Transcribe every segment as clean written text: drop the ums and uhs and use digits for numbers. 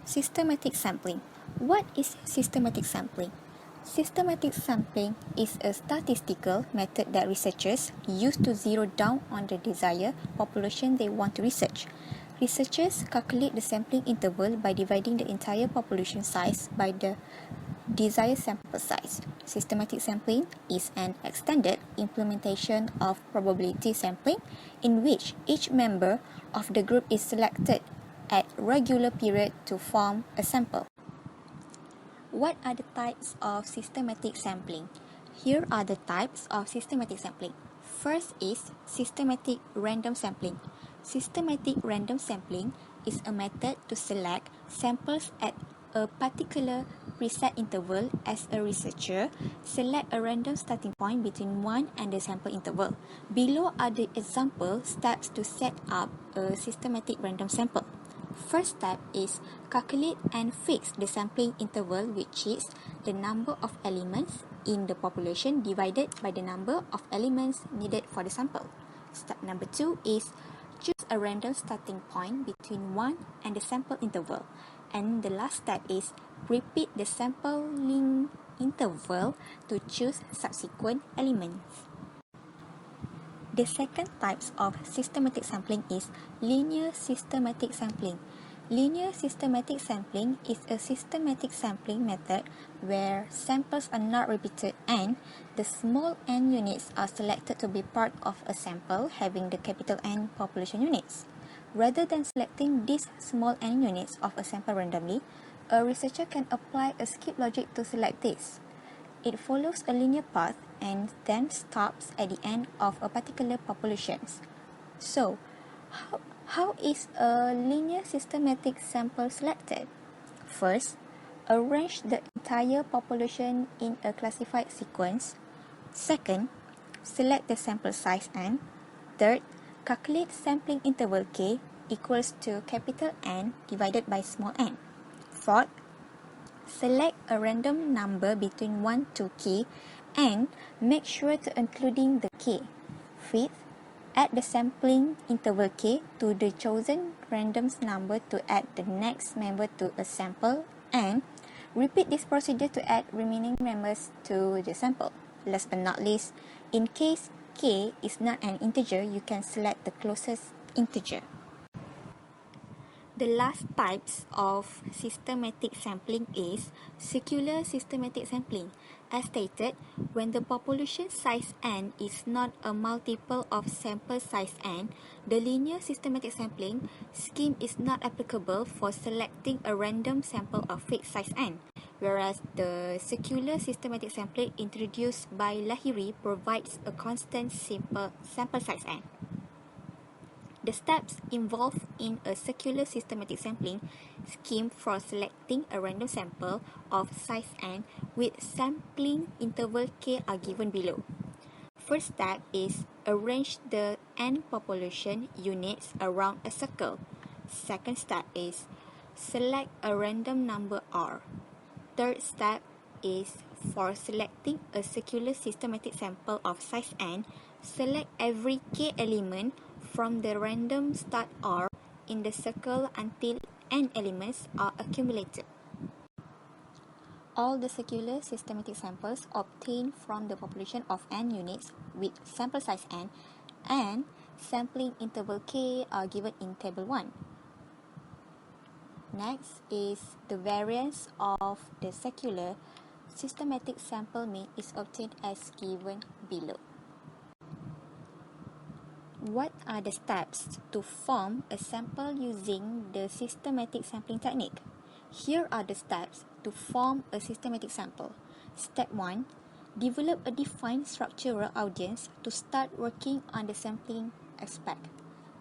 Systematic sampling. What is systematic sampling? Systematic sampling is a statistical method that researchers use to zero down on the desired population they want to research. Researchers calculate the sampling interval by dividing the entire population size by the desired sample size. Systematic sampling is an extended implementation of probability sampling in which each member of the group is selected at regular period to form a sample. What are the types of systematic sampling? Here are the types of systematic sampling. First is systematic random sampling. Systematic random sampling is a method to select samples at a particular preset interval. As a researcher, select a random starting point between 1 and the sample interval. Below are the example steps to set up a systematic random sample. First step is calculate and fix the sampling interval, which is the number of elements in the population divided by the number of elements needed for the sample. Step number 2 is choose a random starting point between 1 and the sample interval. And the last step is repeat the sampling interval to choose subsequent elements. The second types of systematic sampling is linear systematic sampling. Linear systematic sampling is a systematic sampling method where samples are not repeated and the small n units are selected to be part of a sample having the capital N population units. Rather than selecting these small n units of a sample randomly, a researcher can apply a skip logic to select this. It follows a linear path and then stops at the end of a particular population. So, how is a linear systematic sample selected? First, arrange the entire population in a classified sequence. Second, select the sample size n. Third, calculate sampling interval k equals to capital N divided by small n. Fourth, select a random number between 1 to k and make sure to including the k. Fifth, add the sampling interval k to the chosen random number to add the next member to a sample and repeat this procedure to add remaining members to the sample. Last but not least, in case k is not an integer, you can select the closest integer. The last types of systematic sampling is circular systematic sampling. As stated, when the population size n is not a multiple of sample size n, the linear systematic sampling scheme is not applicable for selecting a random sample of fixed size n, whereas the circular systematic sampling introduced by Lahiri provides a constant sample size n. The steps involved in a circular systematic sampling scheme for selecting a random sample of size n with sampling interval k are given below. First step is arrange the n population units around a circle. Second step is select a random number r. Third step is for selecting a circular systematic sample of size n, select every k element from the random start R in the circle until n elements are accumulated. All the circular systematic samples obtained from the population of n units with sample size n and sampling interval k are given in table 1. Next is the variance of the circular systematic sample mean is obtained as given below. What are the steps to form a sample using the systematic sampling technique? Here are the steps to form a systematic sample. Step 1. Develop a defined structural audience to start working on the sampling aspect.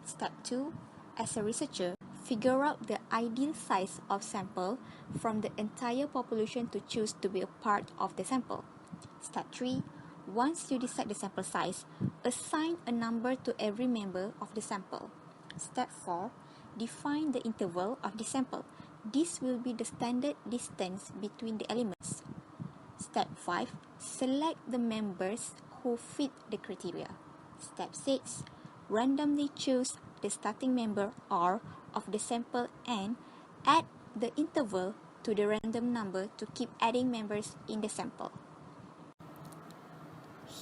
Step 2. As a researcher, figure out the ideal size of sample from the entire population to choose to be a part of the sample. Step 3. Once you decide the sample size, assign a number to every member of the sample. Step 4. Define the interval of the sample. This will be the standard distance between the elements. Step 5. Select the members who fit the criteria. Step 6. Randomly choose the starting member R of the sample and add the interval to the random number to keep adding members in the sample.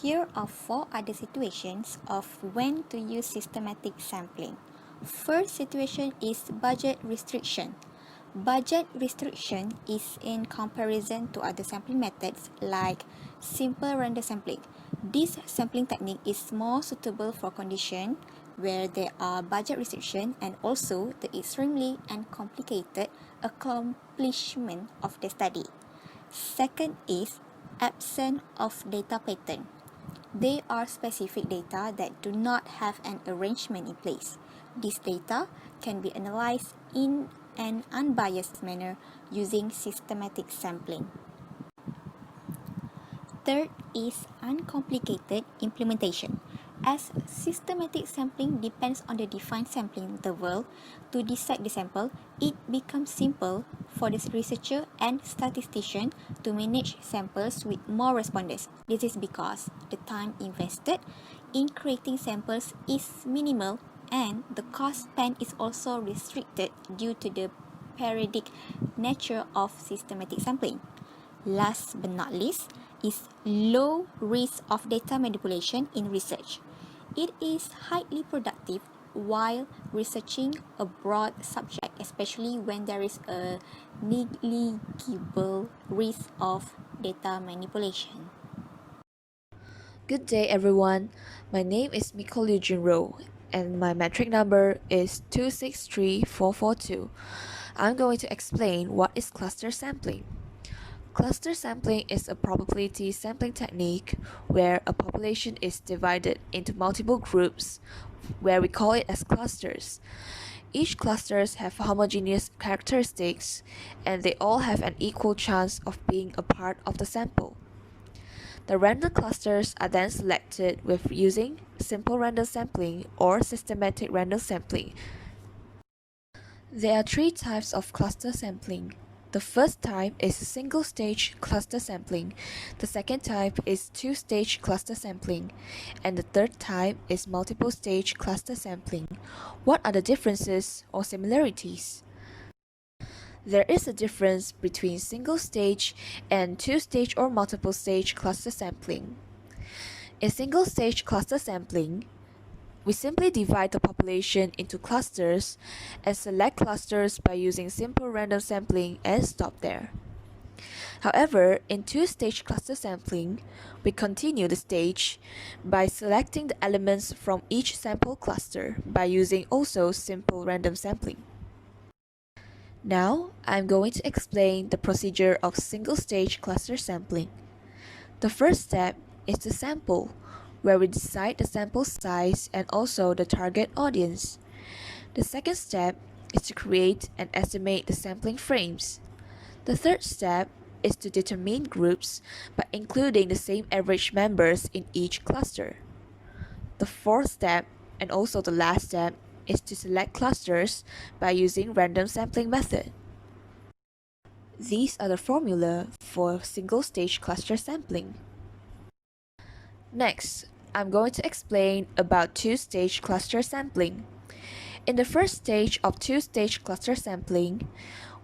Here are 4 other situations of when to use systematic sampling. First situation is budget restriction. Budget restriction is in comparison to other sampling methods like simple random sampling. This sampling technique is more suitable for conditions where there are budget restriction and also the extremely and complicated accomplishment of the study. Second is absence of data pattern. They are specific data that do not have an arrangement in place. This data can be analyzed in an unbiased manner using systematic sampling. Third is uncomplicated implementation. As systematic sampling depends on the defined sampling interval to decide the sample, it becomes simple for the researcher and statistician to manage samples with more respondents. This is because the time invested in creating samples is minimal and the cost spent is also restricted due to the periodic nature of systematic sampling. Last but not least is low risk of data manipulation in research. It is highly productive while researching a broad subject, especially when there is a negligible risk of data manipulation. Good day everyone, my name is Miko and my metric number is 263442. I'm going to explain what is cluster sampling. Cluster sampling is a probability sampling technique where a population is divided into multiple groups where we call it as clusters. Each clusters have homogeneous characteristics and they all have an equal chance of being a part of the sample. The random clusters are then selected with using simple random sampling or systematic random sampling. There are 3 types of cluster sampling. The first type is single-stage cluster sampling, the second type is 2-stage cluster sampling, and the third type is multiple-stage cluster sampling. What are the differences or similarities? There is a difference between single-stage and 2-stage or multiple-stage cluster sampling. In single-stage cluster sampling, we simply divide the population into clusters and select clusters by using simple random sampling and stop there. However, in 2-stage cluster sampling, we continue the stage by selecting the elements from each sample cluster by using also simple random sampling. Now, I'm going to explain the procedure of single-stage cluster sampling. The first step is the sample, where we decide the sample size and also the target audience. The second step is to create and estimate the sampling frames. The third step is to determine groups by including the same average members in each cluster. The fourth step, and also the last step, is to select clusters by using random sampling method. These are the formula for single-stage cluster sampling. Next, I'm going to explain about 2-stage cluster sampling. In the first stage of 2-stage cluster sampling,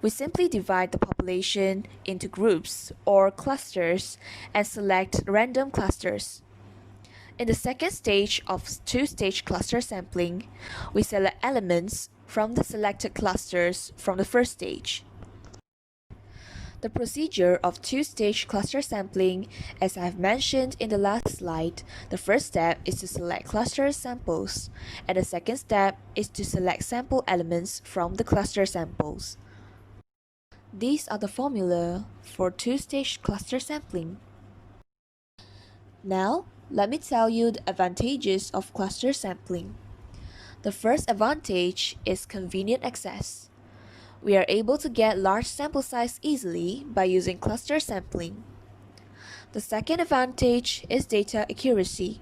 we simply divide the population into groups or clusters and select random clusters. In the second stage of 2-stage cluster sampling, we select elements from the selected clusters from the first stage. The procedure of 2-stage cluster sampling, as I have mentioned in the last slide, the first step is to select cluster samples, and the second step is to select sample elements from the cluster samples. These are the formula for 2-stage cluster sampling. Now, let me tell you the advantages of cluster sampling. The first advantage is convenient access. We are able to get large sample size easily by using cluster sampling. The second advantage is data accuracy.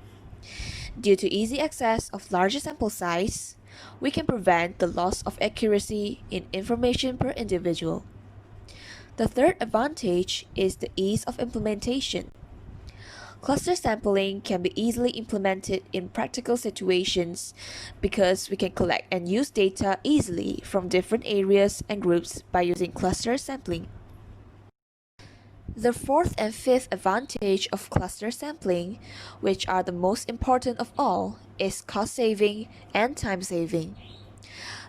Due to easy access of larger sample size, we can prevent the loss of accuracy in information per individual. The third advantage is the ease of implementation. Cluster sampling can be easily implemented in practical situations because we can collect and use data easily from different areas and groups by using cluster sampling. The fourth and fifth advantage of cluster sampling, which are the most important of all, is cost saving and time saving.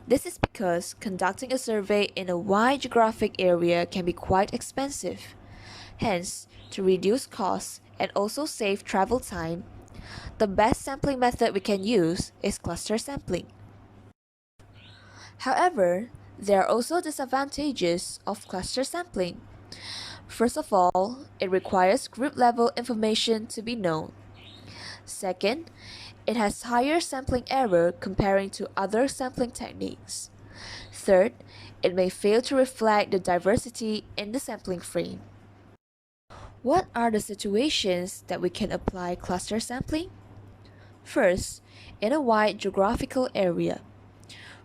This is because conducting a survey in a wide geographic area can be quite expensive. Hence, to reduce costs and also save travel time, the best sampling method we can use is cluster sampling. However, there are also disadvantages of cluster sampling. First of all, it requires group level information to be known. Second, it has higher sampling error comparing to other sampling techniques. Third, it may fail to reflect the diversity in the sampling frame. What are the situations that we can apply cluster sampling? First, in a wide geographical area.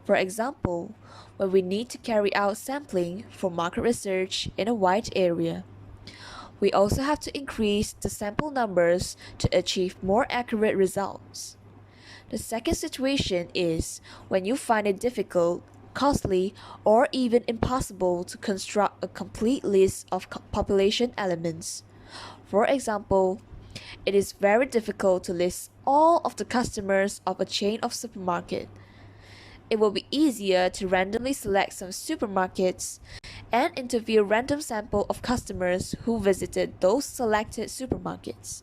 For example, when we need to carry out sampling for market research in a wide area. We also have to increase the sample numbers to achieve more accurate results. The second situation is when you find it difficult, costly, or even impossible to construct a complete list of population elements. For example, it is very difficult to list all of the customers of a chain of supermarket. It will be easier to randomly select some supermarkets and interview a random sample of customers who visited those selected supermarkets.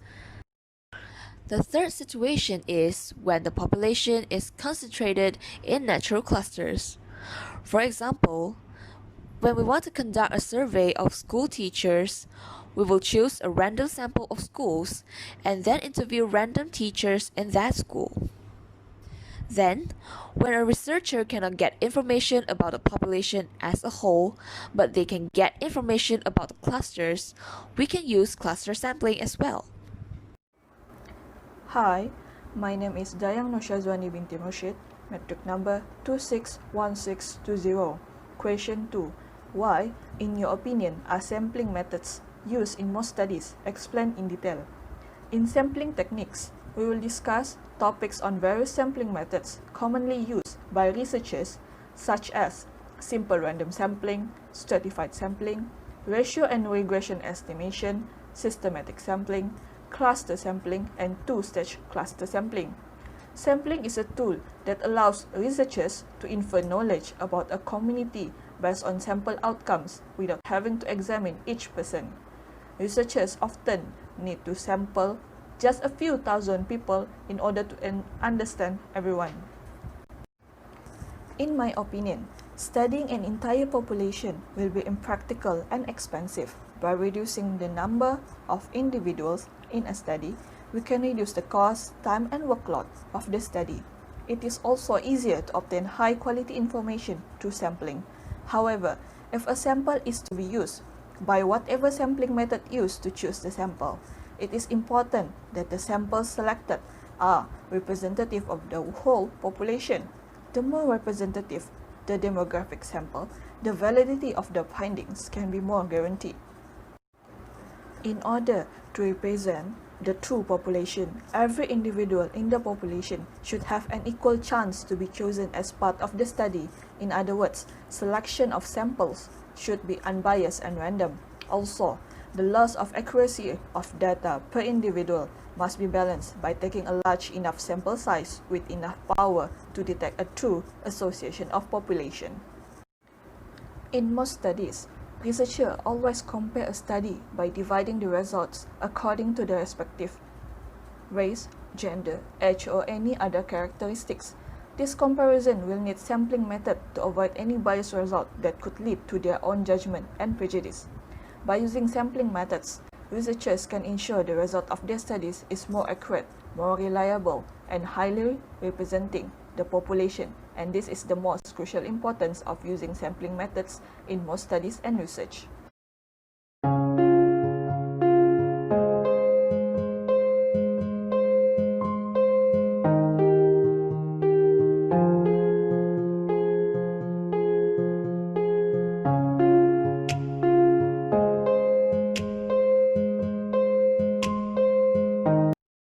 The third situation is when the population is concentrated in natural clusters. For example, when we want to conduct a survey of school teachers, we will choose a random sample of schools and then interview random teachers in that school. Then, when a researcher cannot get information about the population as a whole, but they can get information about the clusters, we can use cluster sampling as well. Hi, my name is Dayang Syazwani Binti Murshid, metric number 261620. Question 2. Why, in your opinion, are sampling methods used in most studies? Explain in detail. In sampling techniques, we will discuss topics on various sampling methods commonly used by researchers such as simple random sampling, stratified sampling, ratio and regression estimation, systematic sampling, cluster sampling, and two-stage cluster sampling. Sampling is a tool that allows researchers to infer knowledge about a community based on sample outcomes without having to examine each person. Researchers often need to sample just a few thousand people in order to understand everyone. In my opinion, studying an entire population will be impractical and expensive. By reducing the number of individuals in a study, we can reduce the cost, time, and workload of the study. It is also easier to obtain high-quality information through sampling. However, if a sample is to be used by whatever sampling method used to choose the sample, it is important that the samples selected are representative of the whole population. The more representative the demographic sample, the validity of the findings can be more guaranteed. In order to represent the true population, every individual in the population should have an equal chance to be chosen as part of the study. In other words, selection of samples should be unbiased and random. Also, the loss of accuracy of data per individual must be balanced by taking a large enough sample size with enough power to detect a true association of population. In most studies, researchers always compare a study by dividing the results according to their respective race, gender, age, or any other characteristics. This comparison will need sampling method to avoid any biased result that could lead to their own judgment and prejudice. By using sampling methods, researchers can ensure the result of their studies is more accurate, more reliable, and highly representing the population, and this is the most crucial importance of using sampling methods in most studies and research.